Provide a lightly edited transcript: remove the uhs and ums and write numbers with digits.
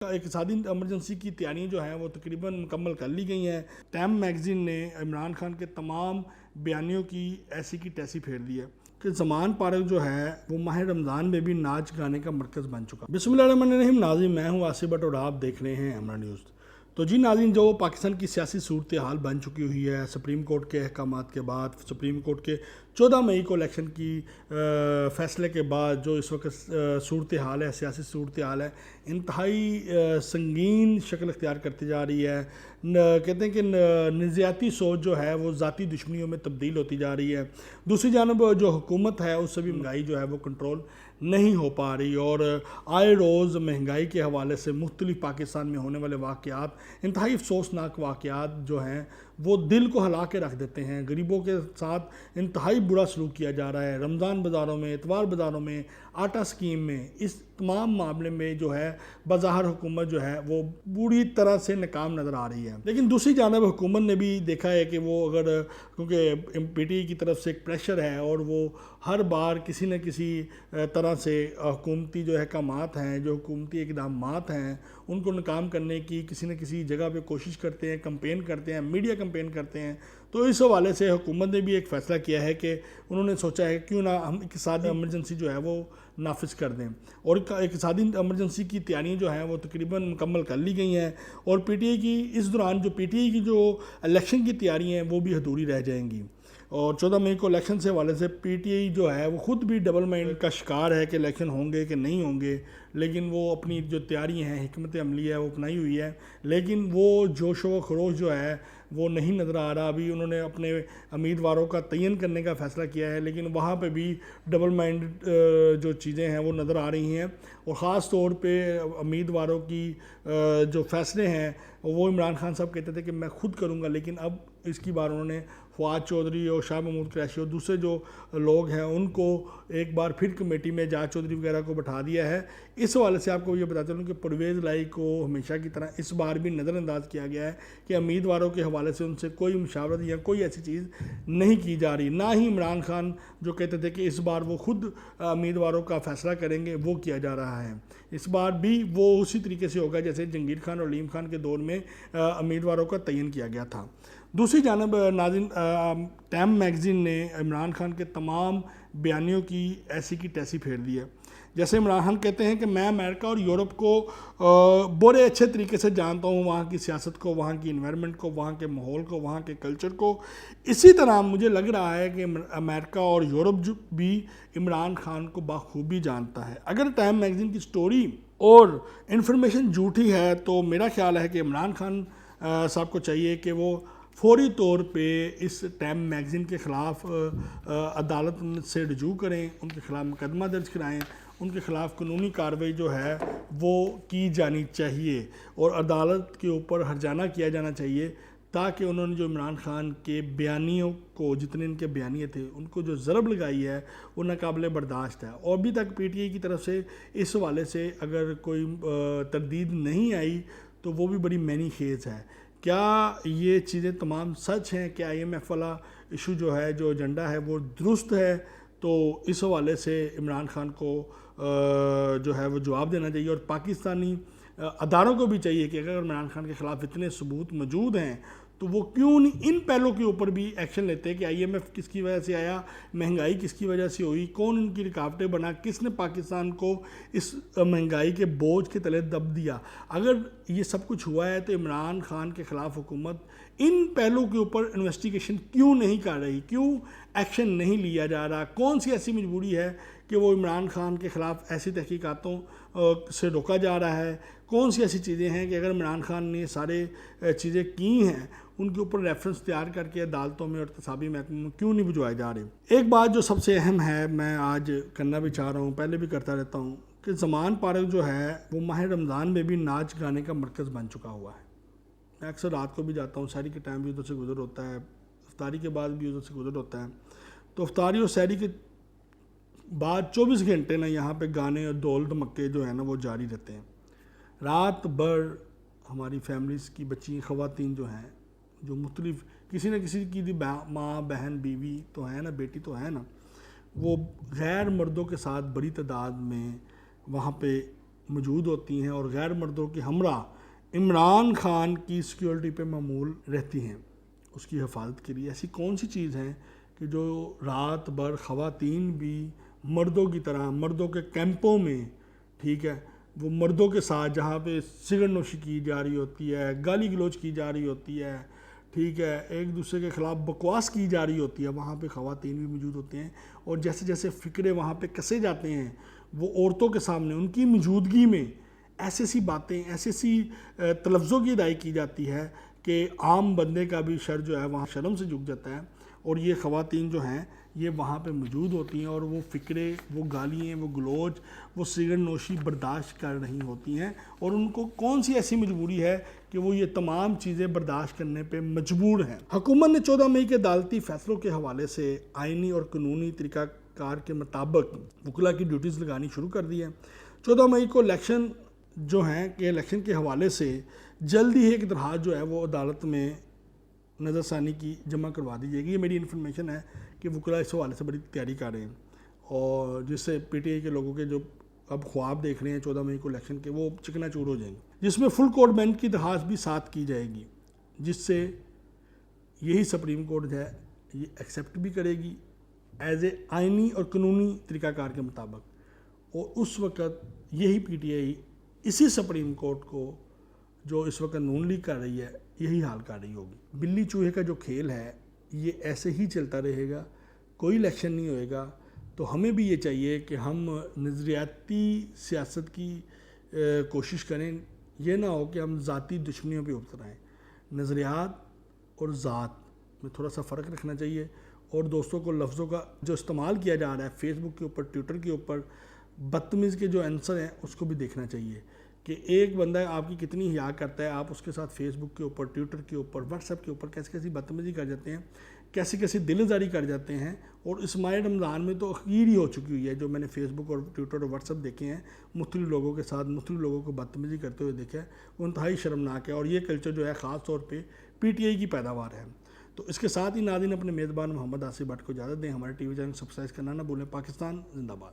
اقتصادی ایمرجنسی کی تیاریاں جو ہیں وہ تقریباً مکمل کر لی گئی ہیں۔ ٹائم میگزین نے عمران خان کے تمام بیانیوں کی ایسی کی تیسی پھیر دی ہے کہ زمان پارک جو ہے وہ ماہ رمضان میں بھی ناچ گانے کا مرکز بن چکا۔ بسم اللہ الرحمن الرحیم۔ ناظرین، میں ہوں آصف بٹ اور آپ دیکھ رہے ہیں ہمرا نیوز۔ تو جی ناظرین، جو پاکستان کی سیاسی صورتحال بن چکی ہوئی ہے سپریم کورٹ کے احکامات کے بعد، سپریم کورٹ کے 14 مئی کو الیکشن کی فیصلے کے بعد جو اس وقت صورتحال ہے، سیاسی صورتحال ہے، انتہائی سنگین شکل اختیار کرتی جا رہی ہے۔ کہتے ہیں کہ نظریاتی سوچ جو ہے وہ ذاتی دشمنیوں میں تبدیل ہوتی جا رہی ہے۔ دوسری جانب جو حکومت ہے اس سے بھی مہنگائی جو ہے وہ کنٹرول نہیں ہو پا رہی، اور آئے روز مہنگائی کے حوالے سے مختلف پاکستان میں ہونے والے واقعات، انتہائی افسوسناک واقعات جو ہیں وہ دل کو ہلا کے رکھ دیتے ہیں۔ غریبوں کے ساتھ انتہائی برا سلوک کیا جا رہا ہے۔ رمضان بازاروں میں، اتوار بازاروں میں، آٹا سکیم میں، اس تمام معاملے میں جو ہے بظاہر حکومت جو ہے وہ بری طرح سے ناکام نظر آ رہی ہے۔ لیکن دوسری جانب حکومت نے بھی دیکھا ہے کہ وہ اگر، کیونکہ پی ٹی آئی کی طرف سے ایک پریشر ہے اور وہ ہر بار کسی نہ کسی طرح سے حکومتی جو احکامات ہیں، جو حکومتی اقدامات ہیں، ان کو ناکام کرنے کی کسی نہ کسی جگہ پہ کوشش کرتے ہیں، کمپین کرتے ہیں، میڈیا کمپین کرتے ہیں۔ تو اس حوالے سے حکومت نے بھی ایک فیصلہ کیا ہے کہ انہوں نے سوچا ہے کیوں نہ ہم اقتصادی ایمرجنسی جو ہے وہ نافذ کر دیں، اور اقتصادی ایمرجنسی کی تیاریاں جو ہیں وہ تقریباً مکمل کر لی گئی ہیں، اور پی ٹی آئی کی اس دوران جو پی ٹی آئی کی جو الیکشن کی تیاریاں ہیں وہ بھی ادھوری رہ جائیں گی۔ اور 14 مئی کو الیکشن سے حوالے سے پی ٹی آئی جو ہے وہ خود بھی ڈبل مائنڈ کا شکار ہے کہ الیکشن ہوں گے کہ نہیں ہوں گے، لیکن وہ اپنی جو تیاری ہیں، حکمت عملی ہے وہ اپنائی ہوئی ہے، لیکن وہ جوش و خروش جو ہے وہ نہیں نظر آ رہا۔ ابھی انہوں نے اپنے امیدواروں کا تعین کرنے کا فیصلہ کیا ہے، لیکن وہاں پہ بھی ڈبل مائنڈ جو چیزیں ہیں وہ نظر آ رہی ہیں، اور خاص طور پہ امیدواروں کی جو فیصلے ہیں وہ عمران خان صاحب کہتے تھے کہ میں خود کروں گا، لیکن اب اس کی بار انہوں نے فواد چودھری اور شاہ محمود قریشی اور دوسرے جو لوگ ہیں ان کو ایک بار پھر کمیٹی میں جاج چودھری وغیرہ کو بٹھا دیا ہے۔ اس حوالے سے آپ کو یہ بتاتا ہوں کہ پرویز لائی کو ہمیشہ کی طرح اس بار بھی نظر انداز کیا گیا ہے کہ امیدواروں کے حوالے سے ان سے کوئی مشاورت یا کوئی ایسی چیز نہیں کی جا رہی، نہ ہی عمران خان جو کہتے تھے کہ اس بار وہ خود امیدواروں کا فیصلہ کریں گے وہ کیا جا رہا ہے۔ اس بار بھی وہ اسی طریقے سے ہوگا جیسے جہانگیر خان اور علیم خان کے دور میں امیدواروں کا تعین کیا گیا تھا۔ دوسری جانب ناظرین، ٹائم میگزین نے عمران خان کے تمام بیانیوں کی ایسی کی تیسی پھیر دی ہے۔ جیسے عمران خان کہتے ہیں کہ میں امریکہ اور یورپ کو بڑے اچھے طریقے سے جانتا ہوں، وہاں کی سیاست کو، وہاں کی انوائرمنٹ کو، وہاں کے ماحول کو، وہاں کے کلچر کو۔ اسی طرح مجھے لگ رہا ہے کہ امریکہ اور یورپ بھی عمران خان کو بخوبی جانتا ہے۔ اگر ٹائم میگزین کی سٹوری اور انفارمیشن جھوٹی ہے تو میرا خیال ہے کہ عمران خان صاحب کو چاہیے کہ وہ فوری طور پہ اس ٹائم میگزین کے خلاف عدالت سے رجوع کریں، ان کے خلاف مقدمہ درج کرائیں، ان کے خلاف قانونی کارروائی جو ہے وہ کی جانی چاہیے، اور عدالت کے اوپر ہرجانہ کیا جانا چاہیے، تاکہ انہوں نے جو عمران خان کے بیانیوں کو، جتنے ان کے بیانیے تھے، ان کو جو ضرب لگائی ہے وہ ناقابل برداشت ہے۔ اور ابھی تک پی ٹی آئی کی طرف سے اس حوالے سے اگر کوئی تردید نہیں آئی تو وہ بھی بڑی معنی خیز ہے۔ کیا یہ چیزیں تمام سچ ہیں؟ کیا آئی ایم ایف والا ایشو جو ہے، جو ایجنڈا ہے وہ درست ہے؟ تو اس حوالے سے عمران خان کو جو ہے وہ جواب دینا چاہیے، اور پاکستانی اداروں کو بھی چاہیے کہ اگر عمران خان کے خلاف اتنے ثبوت موجود ہیں تو وہ کیوں نہیں ان پہلوں کے اوپر بھی ایکشن لیتے کہ آئی ایم ایف کس کی وجہ سے آیا، مہنگائی کس کی وجہ سے ہوئی، کون ان کی رکاوٹیں بنا، کس نے پاکستان کو اس مہنگائی کے بوجھ کے تلے دب دیا۔ اگر یہ سب کچھ ہوا ہے تو عمران خان کے خلاف حکومت ان پہلوں کے اوپر انویسٹیگیشن کیوں نہیں کر رہی، کیوں ایکشن نہیں لیا جا رہا؟ کون سی ایسی مجبوری ہے کہ وہ عمران خان کے خلاف ایسی تحقیقاتوں سے روکا جا رہا ہے؟ کون سی ایسی چیزیں ہیں کہ اگر عمران خان نے سارے چیزیں کی ہیں ان کے اوپر ریفرنس تیار کر کے عدالتوں میں اور احتسابی محکموں میں کیوں نہیں بھجوائے جا رہے؟ ایک بات جو سب سے اہم ہے، میں آج کرنا بھی چاہ رہا ہوں، پہلے بھی کرتا رہتا ہوں، کہ زمان پارک جو ہے وہ ماہ رمضان میں بھی ناچ گانے کا مرکز بن چکا ہوا ہے۔ میں اکثر رات کو بھی جاتا ہوں، سحری کے ٹائم بھی ادھر سے گزر ہوتا ہے، افطاری کے بعد بھی ادھر سے گزر ہوتا ہے، تو افطاری اور سحری کے بعد 24 گھنٹے نا یہاں پہ گانے اور ڈول دھمکے جو ہیں نا وہ جاری رہتے ہیں۔ رات بھر ہماری فیملیز کی بچی، خواتین جو ہیں، جو مختلف کسی نہ کسی کی ماں، بہن، بیوی تو ہے نا، بیٹی تو ہے نا، وہ غیر مردوں کے ساتھ بڑی تعداد میں وہاں پہ موجود ہوتی ہیں اور غیر مردوں کے ہمراہ عمران خان کی سیکیورٹی پہ معمول رہتی ہیں اس کی حفاظت کے لیے. ایسی کون سی چیز ہے کہ جو رات بھر خواتین بھی مردوں کی طرح مردوں کے کیمپوں میں ٹھیک ہے وہ مردوں کے ساتھ جہاں پہ سگریٹ نوشی کی جا رہی ہوتی ہے, گالی گلوچ کی جا رہی ہوتی ہے, ٹھیک ہے, ایک دوسرے کے خلاف بکواس کی جا رہی ہوتی ہے, وہاں پہ خواتین بھی موجود ہوتے ہیں اور جیسے جیسے فقرے وہاں پہ کسے جاتے ہیں وہ عورتوں کے سامنے ان کی موجودگی میں ایسی سی باتیں ایسی سی تلفظوں کی ادائی کی جاتی ہے کہ عام بندے کا بھی سر جو ہے وہاں شرم سے جھک جاتا ہے. اور یہ خواتین جو ہیں یہ وہاں پہ موجود ہوتی ہیں اور وہ فقرے, وہ گالیاں, وہ گلوچ, وہ سگریٹ نوشی برداشت کر رہی ہوتی ہیں اور ان کو کون سی ایسی مجبوری ہے کہ وہ یہ تمام چیزیں برداشت کرنے پہ مجبور ہیں. حکومت نے 14 مئی کے عدالتی فیصلوں کے حوالے سے آئینی اور قانونی طریقہ کار کے مطابق وکلاء کی ڈیوٹیز لگانی شروع کر دی ہے. 14 مئی کو الیکشن جو ہیں کہ الیکشن کے حوالے سے جلدی ہی ایک درخواست جو ہے وہ عدالت میں نظر ثانی کی جمع کروا دی جائے گی. یہ میری انفارمیشن ہے کہ وکلاء اس حوالے سے بڑی تیاری کر رہے ہیں اور جس سے پی ٹی آئی کے لوگوں کے جو اب خواب دیکھ رہے ہیں 14 مئی کو الیکشن کے وہ چکنا چور ہو جائیں گے, جس میں فل کورٹ بینچ کی درخواست بھی ساتھ کی جائے گی جس سے یہی سپریم کورٹ ہے یہ ایکسیپٹ بھی کرے گی ایز اے آئینی اور قانونی طریقہ کار کے مطابق. اور اس وقت یہی پی ٹی آئی اسی سپریم کورٹ کو جو اس وقت نون لیگ کر رہی ہے یہی حال کر رہی ہوگی. بلی چوہے کا جو کھیل ہے یہ ایسے ہی چلتا رہے گا, کوئی الیکشن نہیں ہوئے گا. تو ہمیں بھی یہ چاہیے کہ ہم نظریاتی سیاست کی کوشش کریں, یہ نہ ہو کہ ہم ذاتی دشمنیوں پہ ابتر آئیں. نظریات اور ذات میں تھوڑا سا فرق رکھنا چاہیے اور دوستوں کو لفظوں کا جو استعمال کیا جا رہا ہے فیس بک کے اوپر, ٹویٹر کے اوپر, بدتمیز کے جو آنسر ہیں اس کو بھی دیکھنا چاہیے کہ ایک بندہ آپ کی کتنی حیا کرتا ہے, آپ اس کے ساتھ فیس بک کے اوپر, ٹویٹر کے اوپر, واٹس ایپ کے اوپر کیسی کیسی بدتمیزی کر جاتے ہیں, کیسی کیسی دل آزاری کر جاتے ہیں. اور اس ماہ رمضان میں تو اخیر ہی ہو چکی ہوئی ہے جو میں نے فیس بک اور ٹویٹر اور واٹس ایپ دیکھے ہیں, مختلف لوگوں کے ساتھ مختلف لوگوں کو بدتمیزی کرتے ہوئے دیکھا ہے, وہ انتہائی شرمناک ہے. اور یہ کلچر جو ہے خاص طور پہ پی ٹی آئی کی پیداوار ہے. تو اس کے ساتھ ہی ناظرین اپنے میزبان محمد آصف بٹ کو اجازت دیں. ہمارے ٹی وی چینل سبسکرائب کرنا نہ بھولیں. پاکستان زندہ باد.